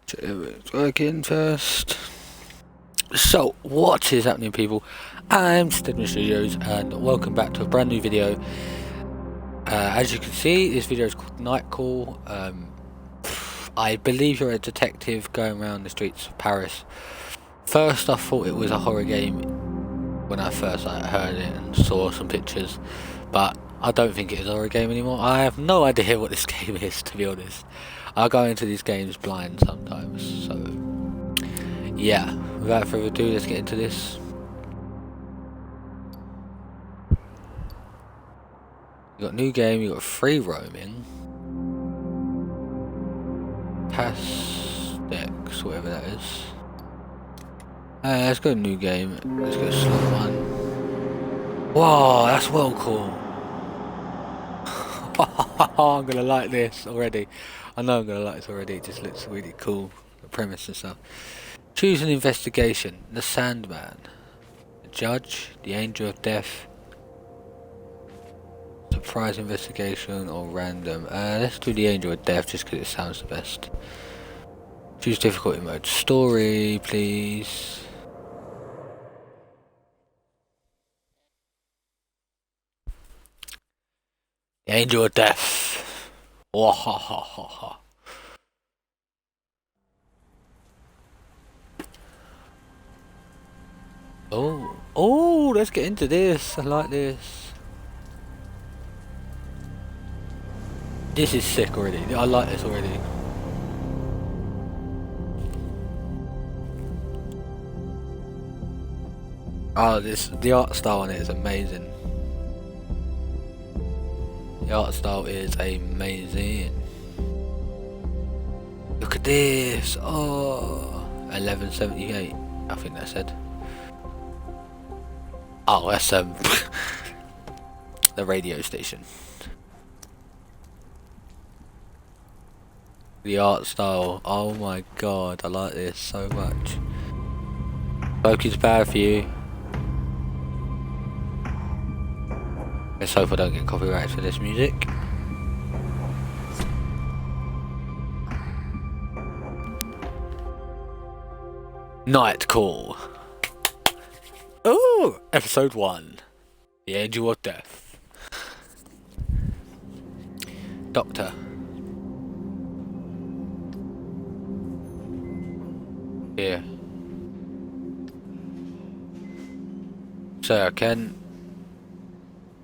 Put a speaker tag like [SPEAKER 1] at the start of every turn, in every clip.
[SPEAKER 1] It's working first. So, what is happening, people? I'm Stedman Studios, and welcome back to a brand new video. As you can see, this video is called Night Call. I believe you're a detective going around the streets of Paris. First, I thought it was a horror game when I first heard it and saw some pictures, but I don't think it is a horror game anymore. I have no idea what this game is, to be honest. I go into these games blind sometimes, so yeah, without further ado, let's get into this. You got new game, you got free roaming, Pastex, whatever that is. Let's go new game, let's go slot one. Whoa, that's well cool. I'm gonna like this already. I know I'm gonna like this already, it just looks really cool, the premise and stuff. Choose an investigation. The Sandman, the Judge, the Angel of Death, surprise investigation, or random. Let's do the Angel of Death just because it sounds the best. Choose difficulty mode. Story, please. The Angel of Death. Wahahaha. Oh, let's get into this. I like this. This is sick already. I like this already. Oh, the art style on it is amazing. The art style is amazing. Look at this. Oh, 1178. I think that said. Oh, that's the radio station. The art style. Oh my god, I like this so much. Focus power for you. Let's hope I don't get copyright for this music. Night Call. Oh, episode 1. The Angel of Death. Doctor. Here. Sir, can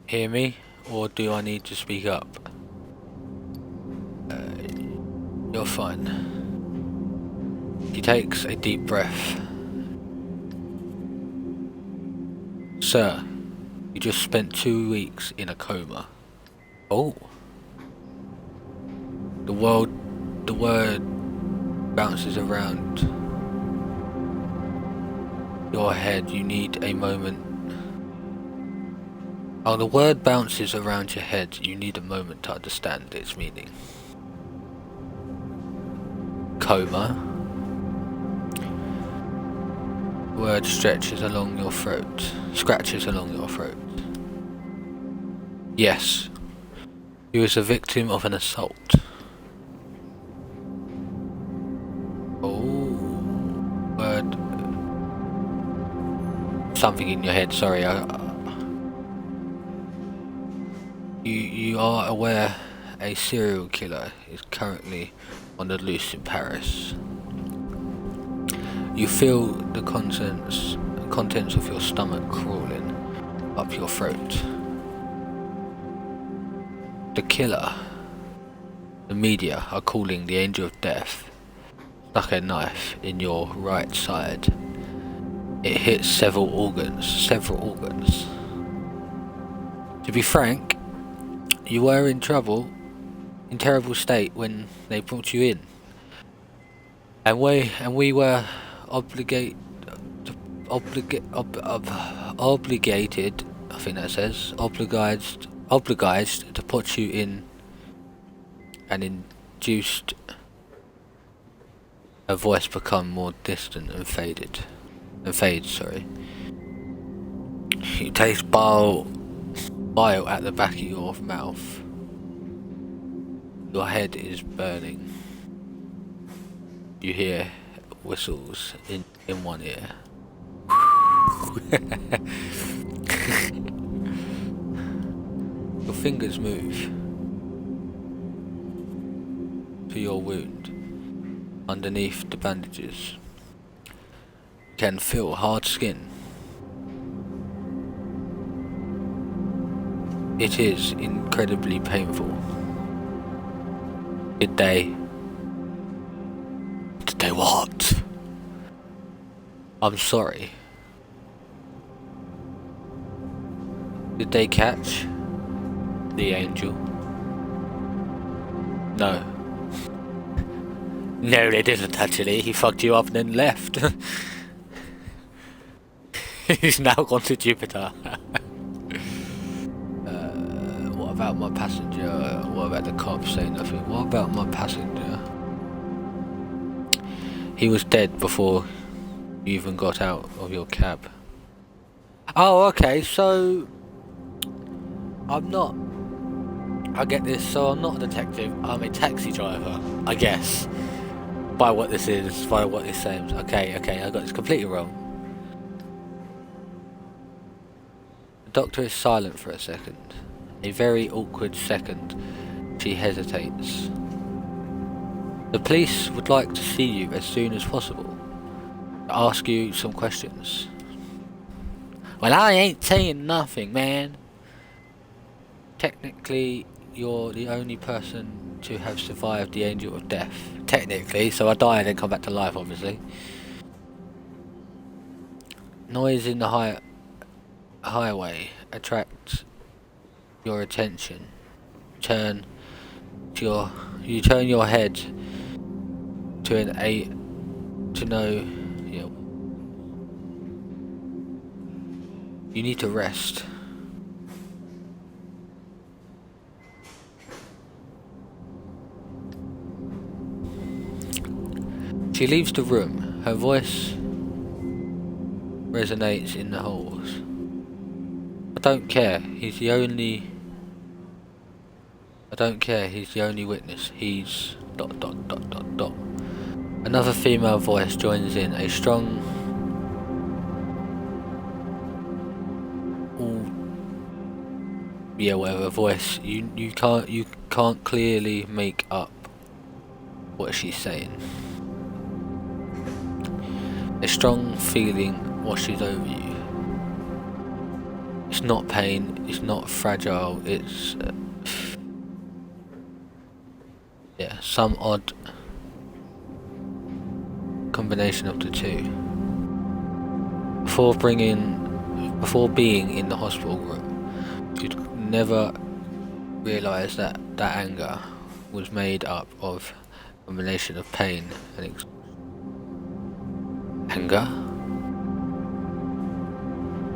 [SPEAKER 1] hear me, or do I need to speak up? You're fine. He takes a deep breath. Sir, you just spent 2 weeks in a coma. Oh. The word bounces around your head. You need a moment. Oh, the word bounces around your head. You need a moment to understand its meaning. Coma. Word stretches along your throat. Scratches along your throat. Yes. You was a victim of an assault. Oh. Word. Something in your head, sorry. You are aware a serial killer is currently on the loose in Paris. You feel the contents of your stomach crawling up your throat. The killer, the media are calling the Angel of Death, stuck a knife in your right side. It hits several organs. To be frank, you were in terrible state when they brought you in. And we were obligated, I think that says, obliged to put you in, and induced her voice become more distant and fades, sorry. You taste bile at the back of your mouth. Your head is burning. You hear whistles in one ear. Your fingers move to your wound underneath the bandages. You can feel hard skin. It is incredibly painful. Did they what? I'm sorry. Did they catch the angel? No. No, they didn't actually. He fucked you up and then left. He's now gone to Jupiter. What about my passenger? What about the cops saying nothing? What about my passenger? He was dead before you even got out of your cab. Oh, okay, so I get this, so I'm not a detective, I'm a taxi driver, I guess. By what this is, by what this says. Okay, I got this completely wrong. The doctor is silent for a second. A very awkward second. She hesitates. The police would like to see you as soon as possible. To ask you some questions. Well, I ain't saying nothing, man. Technically, you're the only person to have survived the Angel of Death. Technically, so I die and then come back to life, obviously. Noise in the highway attracts your attention. You turn your head to know you need to rest. She leaves the room. Her voice resonates in the halls. I don't care. He's the only witness. He's ... Another female voice joins in, a strong whatever voice. You can't clearly make up what she's saying. A strong feeling washes over you. It's not pain, it's not fragile, it's some odd combination of the two. Before being in the hospital room, you'd never realise that anger was made up of a combination of pain and anger.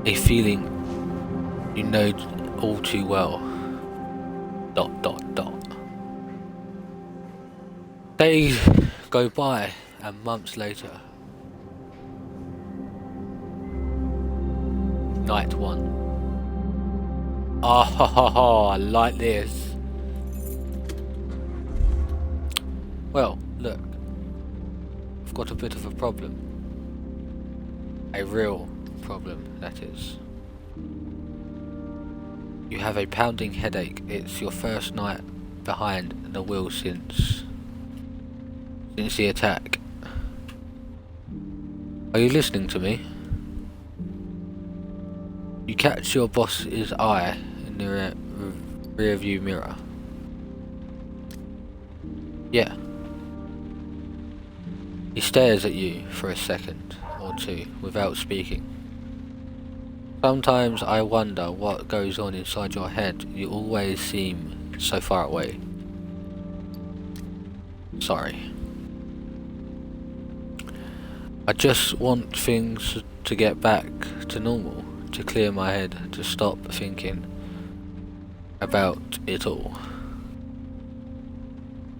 [SPEAKER 1] A feeling you know all too well. ... Days go by and months later. Night 1. Oh, I like this. Well, look. I've got a bit of a problem. A real problem, that is. You have a pounding headache. It's your first night behind the wheel since the attack. Are you listening to me? You catch your boss's eye in the rear view mirror. Yeah. He stares at you for a second or two without speaking. Sometimes I wonder what goes on inside your head. You always seem so far away. Sorry. I just want things to get back to normal, to clear my head, to stop thinking about it all.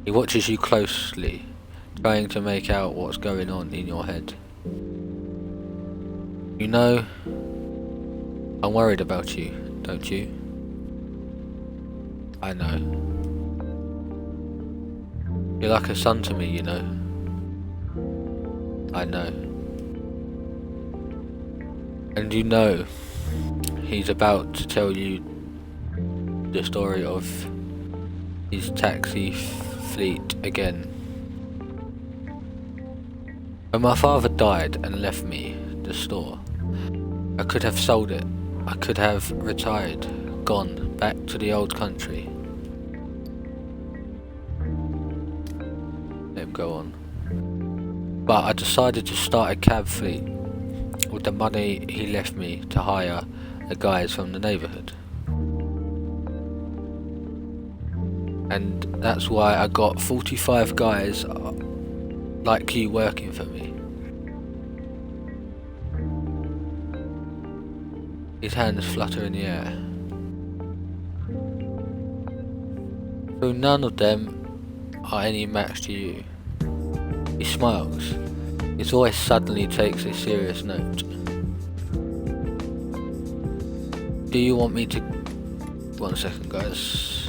[SPEAKER 1] He watches you closely, trying to make out what's going on in your head. You know, I'm worried about you, don't you? I know. You're like a son to me, you know. I know. And you know he's about to tell you the story of his taxi fleet again. When my father died and left me the store, I could have sold it. I could have retired, gone back to the old country. Let him go on. But I decided to start a cab fleet with the money he left me to hire the guys from the neighbourhood. And that's why I got 45 guys like you working for me. His hands flutter in the air. So none of them are any match to you. He smiles. His voice suddenly takes a serious note. Do you want me to... 1 second, guys.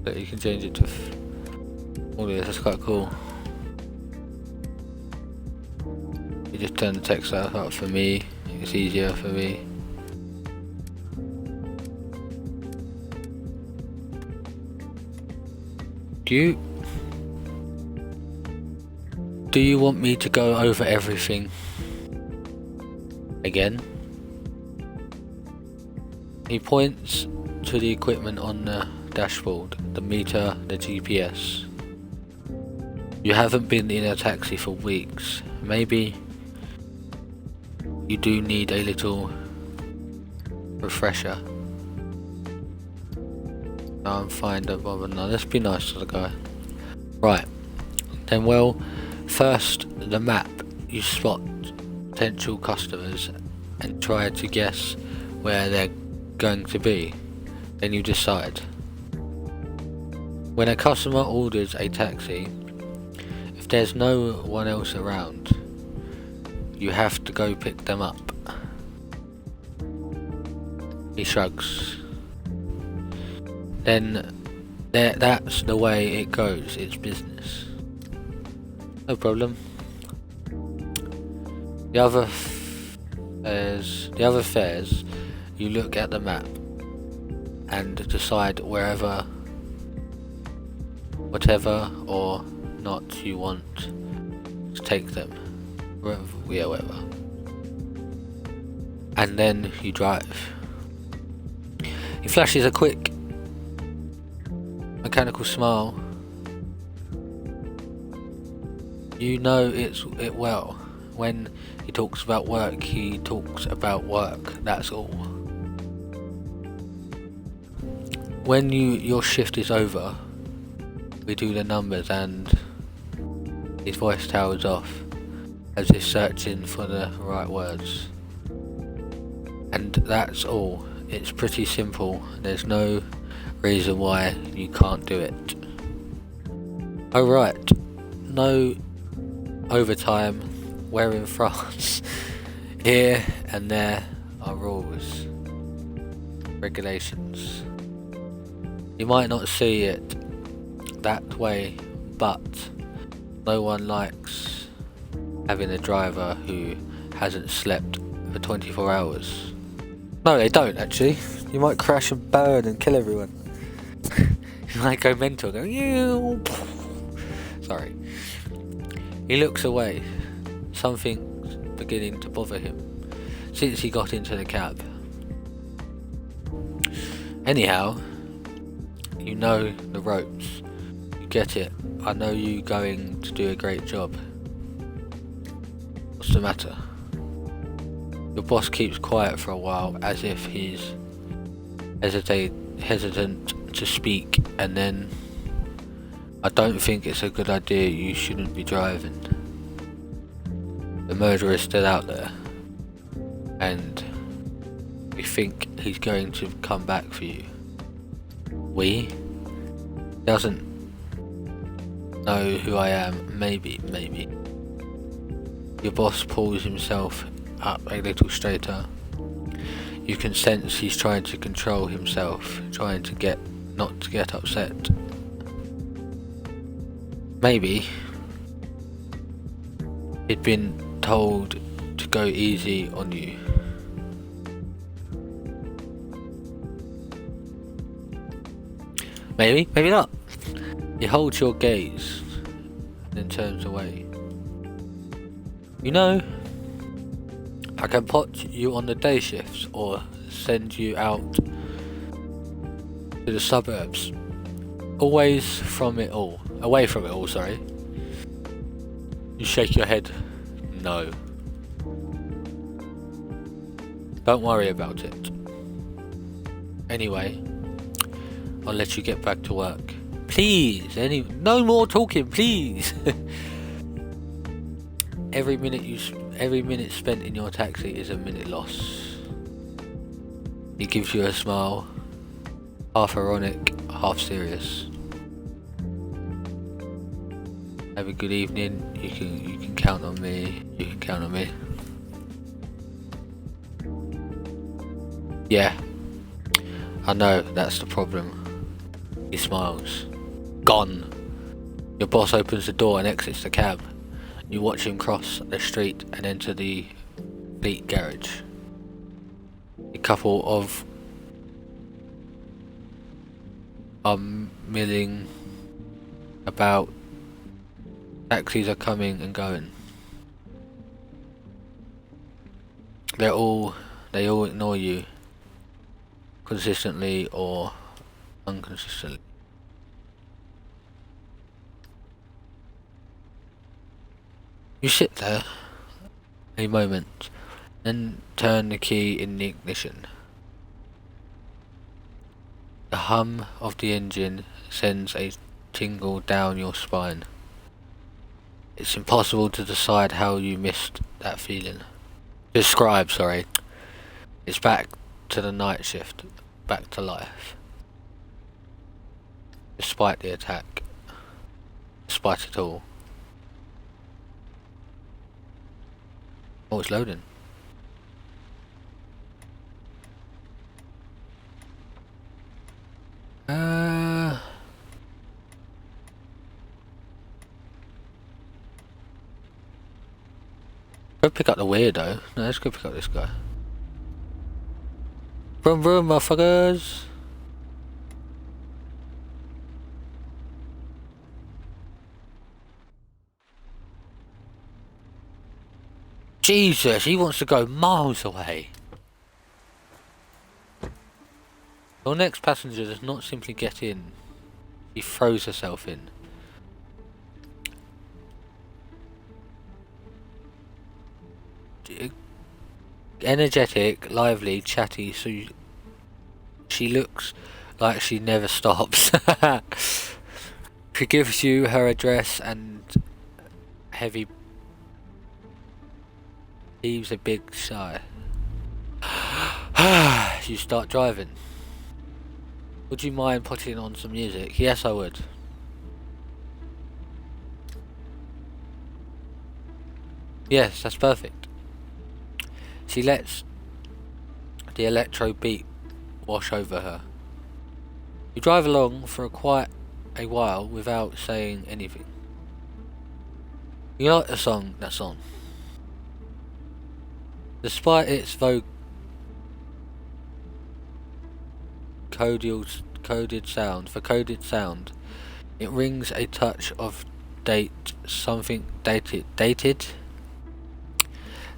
[SPEAKER 1] But you can change it to all this, that's quite cool. You just turn the text up for me, it's easier for me. Do you want me to go over everything again? He points to the equipment on the dashboard, the meter, the GPS. You haven't been in a taxi for weeks. Maybe you do need a little refresher. No, I'm fine, don't bother. No, let's be nice to the guy. Right, then well, first the map. You spot potential customers and try to guess where they're going to be. Then you decide. When a customer orders a taxi, if there's no one else around, you have to go pick them up. He shrugs. Then that's the way it goes, it's business. No problem. The other fares, you look at the map and decide whatever or not you want to take them. Wherever. And then you drive. He flashes a quick mechanical smile. You know it well. When he talks about work, he talks about work, that's all. When your shift is over, we do the numbers and his voice tails off as if searching for the right words. And that's all. It's pretty simple. There's no reason why you can't do it. Oh right, no overtime. We're in France. Here and there are rules, regulations. You might not see it that way, but no one likes having a driver who hasn't slept for 24 hours. No, they don't actually. You might crash and burn and kill everyone. You might go mental, go you. Sorry. He looks away. Something's beginning to bother him since he got into the cab. Anyhow, you know the ropes. You get it. I know you're going to do a great job. What's the matter? Your boss keeps quiet for a while, as if he's hesitant to speak, and then, I don't think it's a good idea, you shouldn't be driving. The murderer is still out there, and we think he's going to come back for you. We? Doesn't know who I am, maybe. Your boss pulls himself up a little straighter. You can sense he's trying to control himself, trying to not to get upset. Maybe he'd been told to go easy on you. Maybe, maybe not. He holds your gaze, then turns away. You know, I can put you on the day shifts or send you out to the suburbs. Away from it all, sorry. You shake your head. No. Don't worry about it. Anyway, I'll let you get back to work. Please, no more talking, please. Every minute spent in your taxi is a minute lost. He gives you a smile, half ironic, half serious. Have a good evening. You can count on me. You can count on me. Yeah, I know that's the problem. He smiles. Gone. Your boss opens the door and exits the cab. You watch him cross the street and enter the fleet garage. A couple of milling about. Taxis are coming and going. They all ignore you, consistently or inconsistently. You sit there a moment, then turn the key in the ignition. The hum of the engine sends a tingle down your spine. It's impossible to decide how you missed that feeling. Describe, sorry. It's back to the night shift, back to life. Despite the attack, despite it all. Oh, it's loading. Go pick up the weirdo. No, let's go pick up this guy. Vroom vroom, motherfuckers. Jesus, he wants to go miles away. Your next passenger does not simply get in. She throws herself in. Energetic, lively, chatty, so she looks like she never stops. She gives you her address and heavy heaves a big sigh. You start driving. Would you mind putting on some music? Yes, I would. Yes, that's perfect. She lets the electro beat wash over her. You drive along for quite a while without saying anything. You like the song that's on. Despite its coded sound, it rings a touch of something dated.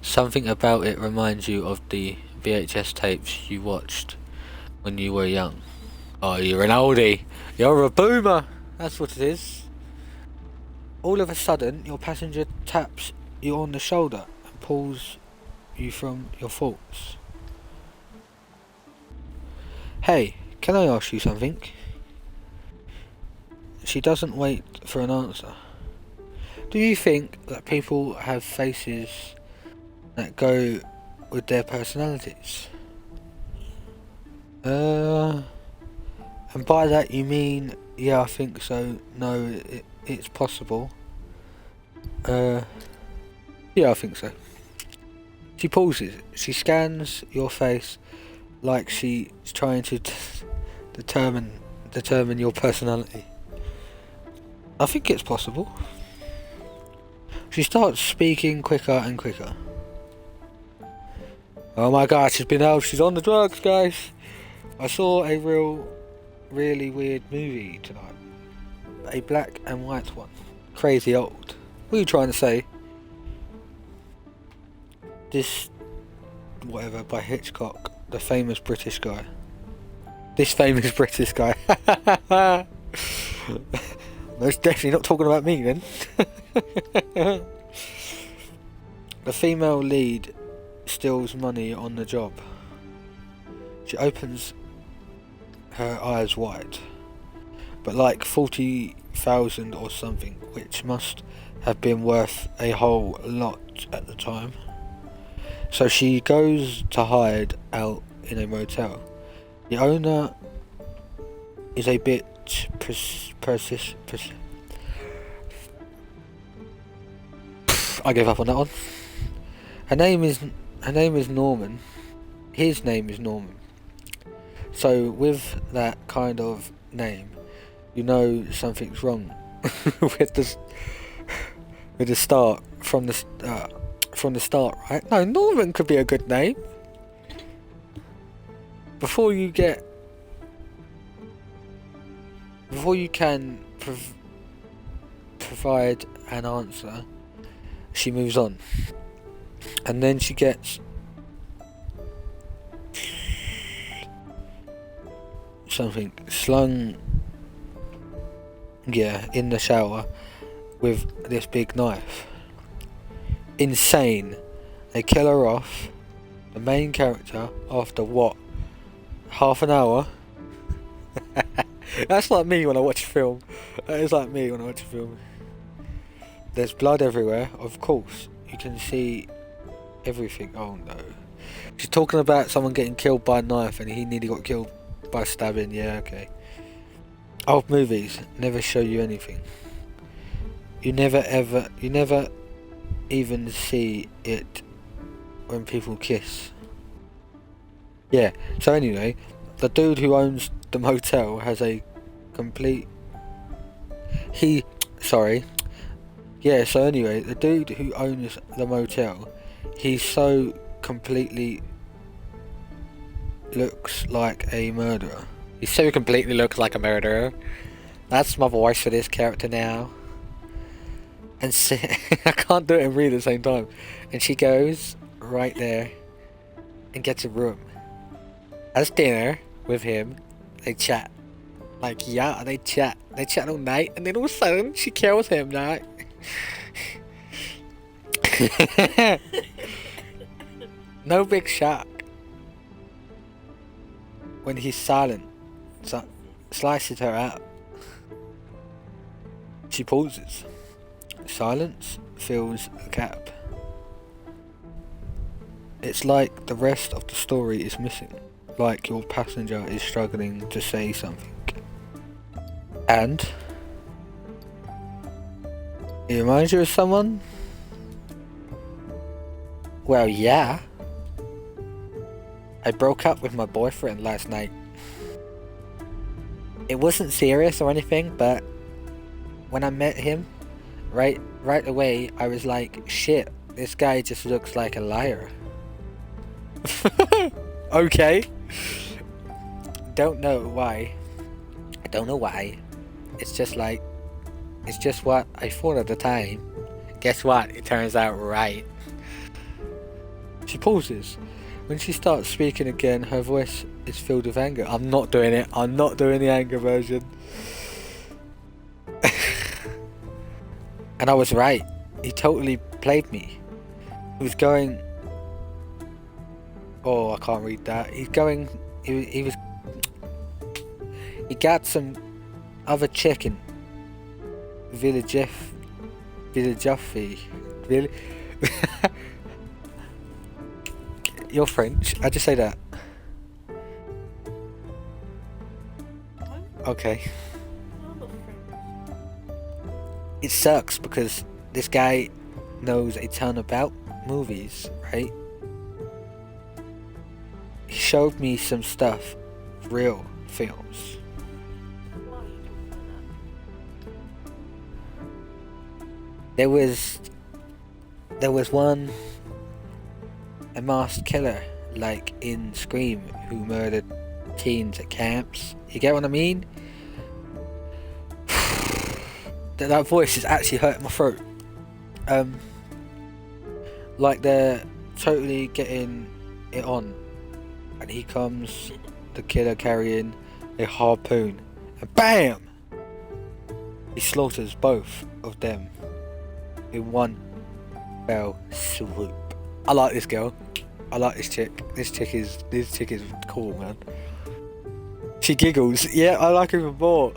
[SPEAKER 1] Something about it reminds you of the VHS tapes you watched when you were young. Oh, you're an oldie. You're a boomer. That's what it is. All of a sudden, your passenger taps you on the shoulder and pulls you from your thoughts. Hey, can I ask you something? She doesn't wait for an answer. Do you think that people have faces that go with their personalities? And by that you mean, yeah, I think so. No, it's possible. Yeah, I think so. She pauses. She scans your face like she's trying to determine your personality. I think it's possible. She starts speaking quicker and quicker. Oh my god, she's been out. She's on the drugs, guys. I saw a really weird movie tonight. A black and white one. Crazy old. What are you trying to say? This, whatever, by Hitchcock, the famous British guy. This famous British guy. Most definitely not talking about me then. The female lead steals money on the job. She opens her eyes wide, but like 40,000 or something, which must have been worth a whole lot at the time. So she goes to hide out in a motel. The owner is a bit I give up on that one. Her name is Norman. His name is Norman. So with that kind of name, you know something's wrong with the start from the start, right? No, Norman could be a good name. Before you can provide an answer, she moves on, and then she gets something slung, in the shower with this big knife. Insane. They kill her off, the main character, after what, half an hour? That's like me when I watch a film. That is like me when I watch a film. There's blood everywhere, of course. You can see everything. Oh no. She's talking about someone getting killed by a knife and he nearly got killed by stabbing. Yeah, okay. Old movies never show you anything. You never even see it when people kiss. Yeah, so anyway, the dude who owns the motel has a complete... so anyway, the dude who owns the motel, he so completely looks like a murderer. He so completely looks like a murderer. That's my voice for this character now. And I can't do it and read at the same time. And she goes right there and gets a room. Has dinner with him. They chat. They chat. They chat all night, and then all of a sudden she kills him, right? No big shock when he's silent. Slices her out. She pauses. Silence fills the gap. It's like the rest of the story is missing. Like your passenger is struggling to say something. And it reminds you of someone? Well, yeah. I broke up with my boyfriend last night. It wasn't serious or anything, but when I met him, right away, I was like, shit, this guy just looks like a liar. Okay. Don't know why. I don't know why. It's just what I thought at the time. Guess what? It turns out right. She pauses. When she starts speaking again, her voice is filled with anger. I'm not doing it. I'm not doing the anger version. And I was right. He totally played me. He was going... Oh, I can't read that. He's going... He was... He got some other chicken. Villageffi. You're French. I just say that. Okay. It sucks because this guy knows a ton about movies, right? He showed me some stuff, real films. There was one, a masked killer, like in Scream, who murdered teens at camps. You get what I mean? That voice is actually hurting my throat. Like they're totally getting it on, and he comes, the killer carrying a harpoon, and BAM! He slaughters both of them in one fell swoop. I like this girl. I like this chick. This chick is cool, man. She giggles. Yeah, I like her even more.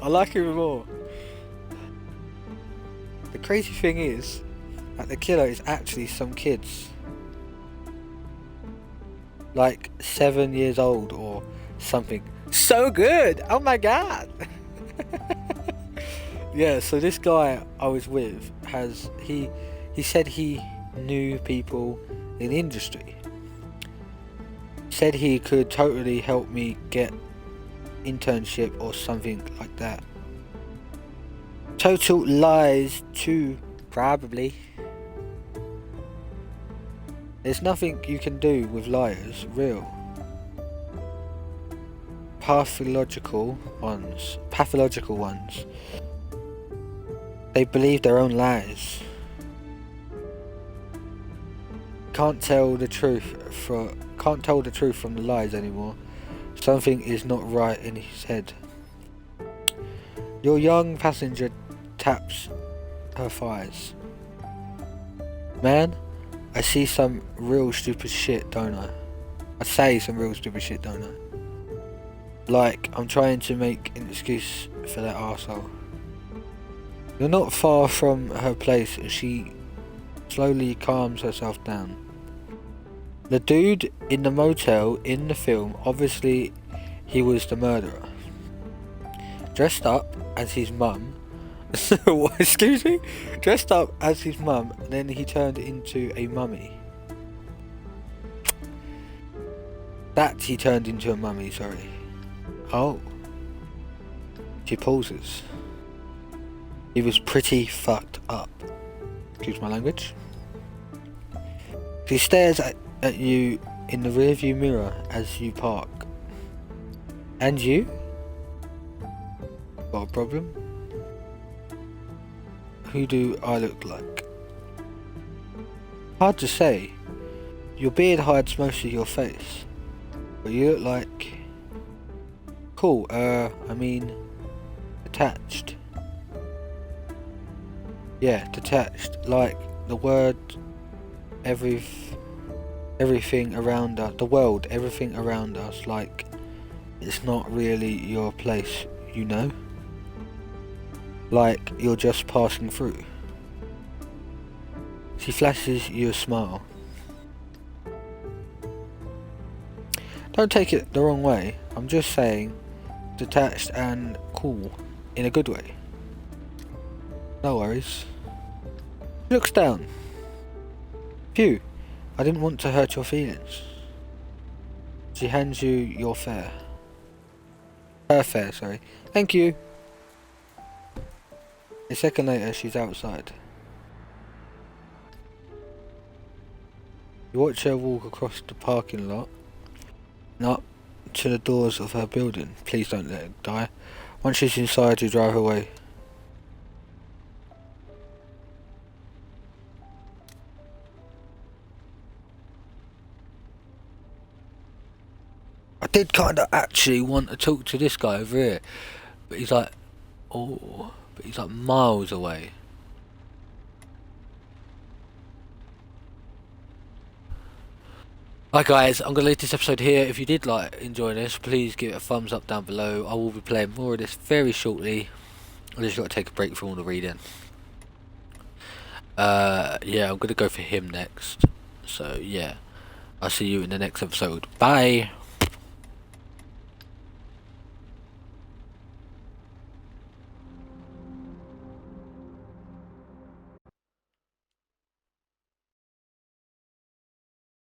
[SPEAKER 1] The crazy thing is that the killer is actually some kids, like 7 years old or something. So good! Oh my god! Yeah, so this guy I was with he said he knew people in the industry. Said he could totally help me get internship or something like that. Total lies too, probably. There's nothing you can do with liars, real. Pathological ones. They believe their own lies. Can't tell the truth from the lies anymore. Something is not right in his head. Your young passenger taps her thighs. Man, I see some real stupid shit, don't I? I say some real stupid shit, don't I? Like, I'm trying to make an excuse for that arsehole. You're not far from her place and she slowly calms herself down. The dude in the motel in the film, obviously he was the murderer. Dressed up as his mum. Excuse me? Dressed up as his mum, then he turned into a mummy. He turned into a mummy, sorry. Oh. She pauses. He was pretty fucked up. Excuse my language. She stares at you in the rearview mirror as you park. And you? Got a problem? Who do I look like? Hard to say. Your beard hides most of your face. But you look like... Cool, attached. Yeah, detached. Like the word, everything around us, the world, everything around us, like it's not really your place, you know? Like you're just passing through. She flashes you a smile. Don't take it the wrong way, I'm just saying detached and cool in a good way. No worries. She looks down. Phew, I didn't want to hurt your feelings. She hands you your fare. Her fare, sorry. Thank you. A second later, she's outside. You watch her walk across the parking lot and up to the doors of her building. Please don't let her die. Once she's inside, you drive away. I did kind of actually want to talk to this guy over here, but he's like, he's like miles away. Hi guys, I'm going to leave this episode here. If you did enjoy this, please give it a thumbs up down below. I will be playing more of this very shortly. I just got to take a break from all the reading. Yeah, I'm going to go for him next. So yeah, I'll see you in the next episode. Bye!